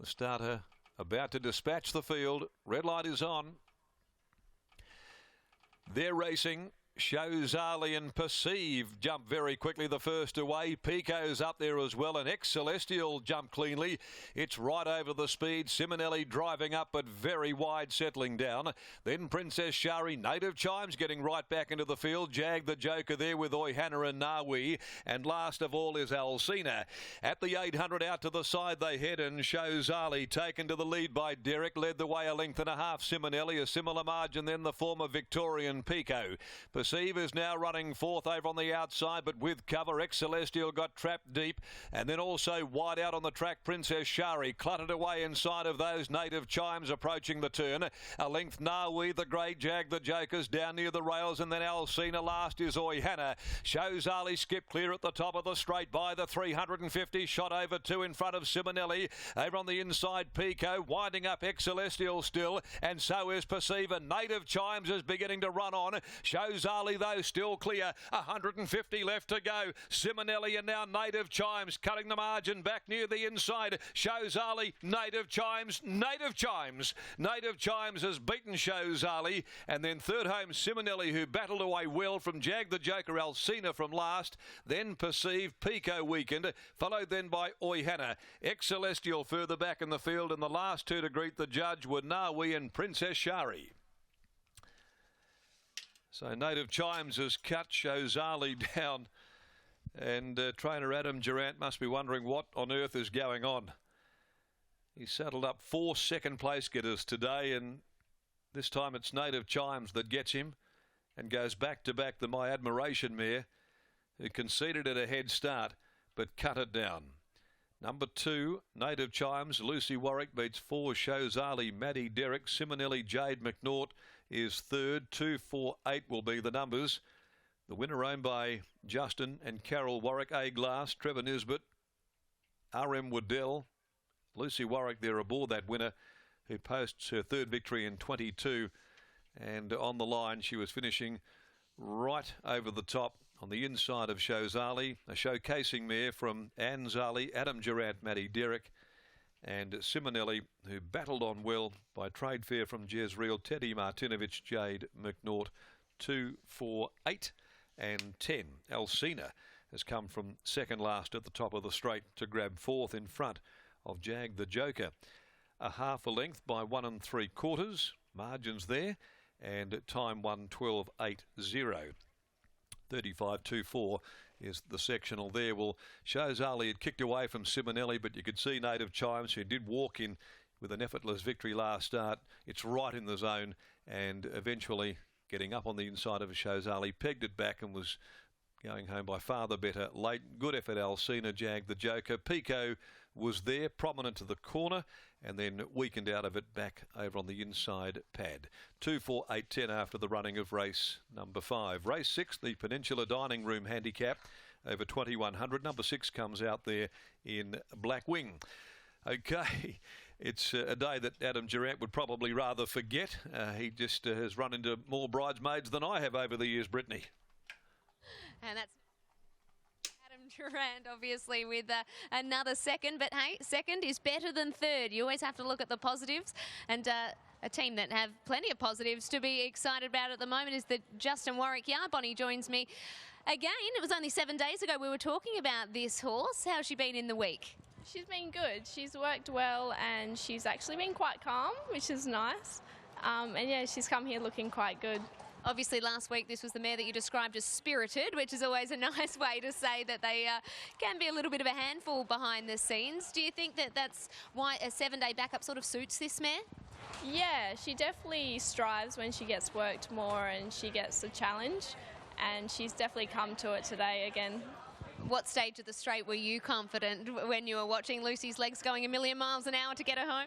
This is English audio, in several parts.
The starter about to dispatch the field. Red light is on. They're racing. Shows Ali and Perceive jump very quickly the first away. Pico's up there as well, and Ex-Celestial jump cleanly. It's right over the speed. Simonelli driving up but very wide, settling down. Then Princess Shari, Native Chimes getting right back into the field. Jag the Joker there with Oyhana and Nawi. And last of all is Alcina. At the 800 out to the side they head, and Shows Ali taken to the lead by Derek. Led the way a length and a half. Simonelli, a similar margin then the former Victorian Pico. Perceive is now running fourth over on the outside, but with cover. Ex-Celestial got trapped deep, and then also wide out on the track Princess Shari cluttered away inside of those Native Chimes approaching the turn. A length Nawi, the Great Jag, the Jokers down near the rails, and then Alcina. Last is Oyhana. Shows Ali skip clear at the top of the straight by the 350, shot over two in front of Simonelli. Over on the inside Pico, winding up Ex-Celestial still, and so is Perceiver. Native Chimes is beginning to run on. Shows Ali though still clear. 150 left to go. Simonelli and now Native Chimes cutting the margin back near the inside. Shows Ali, Native Chimes, Native Chimes. Native Chimes has beaten Shows Ali, and then third home Simonelli, who battled away well from Jag the Joker. Alcina from last, then Perceive, Pico weakened, followed then by Oyhana. Ex-Celestial further back in the field, and the last two to greet the judge were Nawi and Princess Shari. So Native Chimes has cut Shows Ali down, and trainer Adam Durant must be wondering what on earth is going on. He's saddled up 4 second place getters today, and this time it's Native Chimes that gets him and goes back to back the My Admiration mare, who conceded it a head start but cut it down. Number 2, Native Chimes. Lucy Warwick beats 4, Shows Ali, Maddie Derrick. Simonelli, Jade McNaught is third. 2, 4, 8 will be the numbers. The winner owned by Justin and Carol Warwick. A-Glass, Trevor Nisbet, R.M. Waddell. Lucy Warwick there aboard that winner, who posts her third victory in 22. And on the line she was finishing right over the top on the inside of Shows Ali, a showcasing mare from Anne Zali, Adam Durant, Maddie Derrick, and Simonelli, who battled on well by Trade Fair from Jezreel, Teddy Martinovich, Jade McNaught. 2, 4, 8 and 10. Alcina has come from second last at the top of the straight to grab fourth in front of Jag the Joker. A half a length by 1 3/4. Margins there, and time 1:12.80. 35.24 is the sectional there. Well, Shows Ali had kicked away from Simonelli, but you could see Native Chimes, who did walk in with an effortless victory last start. It's right in the zone, and eventually getting up on the inside of Shows Ali, pegged it back and was going home by far the better late. Good effort, Alcina, Jag the Joker. Pico was there, prominent to the corner, and then weakened out of it back over on the inside pad. 2, 4, 8, 10 after the running of race number 5. Race 6, the Peninsula Dining Room Handicap, over 2100. Number 6 comes out there in Black Wing. Okay, it's a day that Adam Durant would probably rather forget. He just has run into more bridesmaids than I have over the years, Brittany. And that's Adam Durant, obviously, with another second. But hey, second is better than third. You always have to look at the positives. And a team that have plenty of positives to be excited about at the moment is the Justin Warwick Yard. Bonnie joins me again. It was only 7 days ago we were talking about this horse. How's she been in the week? She's been good. She's worked well, and she's actually been quite calm, which is nice. And yeah, she's come here looking quite good. Obviously, last week, this was the mare that you described as spirited, which is always a nice way to say that they can be a little bit of a handful behind the scenes. Do you think that that's why a 7-day backup sort of suits this mare? Yeah, she definitely strives when she gets worked more and she gets a challenge, and she's definitely come to it today again. What stage of the straight were you confident when you were watching Lucy's legs going a million miles an hour to get her home?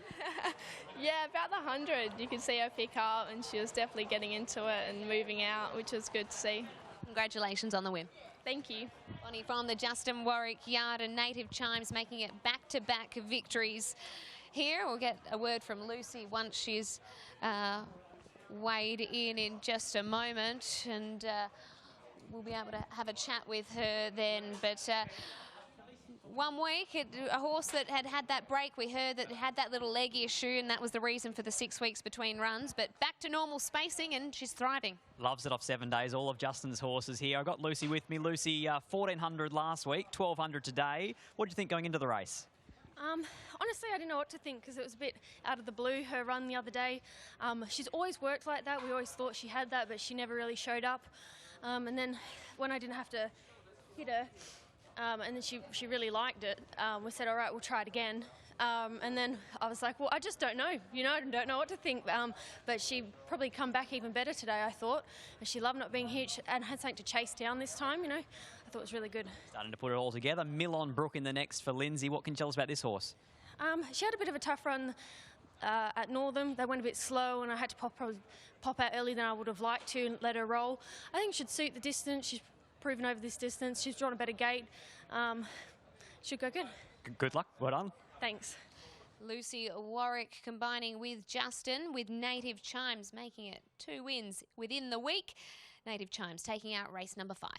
Yeah, about the 100. You could see her pick up, and she was definitely getting into it and moving out, which was good to see. Congratulations on the win. Thank you. Bonnie from the Justin Warwick Yard, and Native Chimes making it back-to-back victories here. We'll get a word from Lucy once she's weighed in just a moment, and we'll be able to have a chat with her then. But 1 week, a horse that had that break, we heard that it had that little leg issue, and that was the reason for the 6 weeks between runs. But back to normal spacing, and she's thriving. Loves it off 7 days. All of Justin's horses here. I've got Lucy with me. Lucy, 1,400 last week, 1,200 today. What do you think going into the race? Honestly, I didn't know what to think because it was a bit out of the blue, her run the other day. She's always worked like that. We always thought she had that, but she never really showed up. And then when I didn't have to hit her, and then she really liked it, we said, all right, we'll try it again. And then I was like, well, I just don't know. You know, I don't know what to think. But she probably come back even better today, I thought. And she loved not being hit and had something to chase down this time, you know. I thought it was really good. Starting to put it all together. Millon Brook in the next for Lindsay. What can you tell us about this horse? She had a bit of a tough run at Northam. They went a bit slow, and I had to probably pop out earlier than I would have liked to and let her roll. I think it should suit the distance. She's proven over this distance. She's drawn a better gate. Should go good. Good luck. Well done. Thanks. Lucy Warwick combining with Justin with Native Chimes, making it 2 wins within the week. Native Chimes taking out race number 5.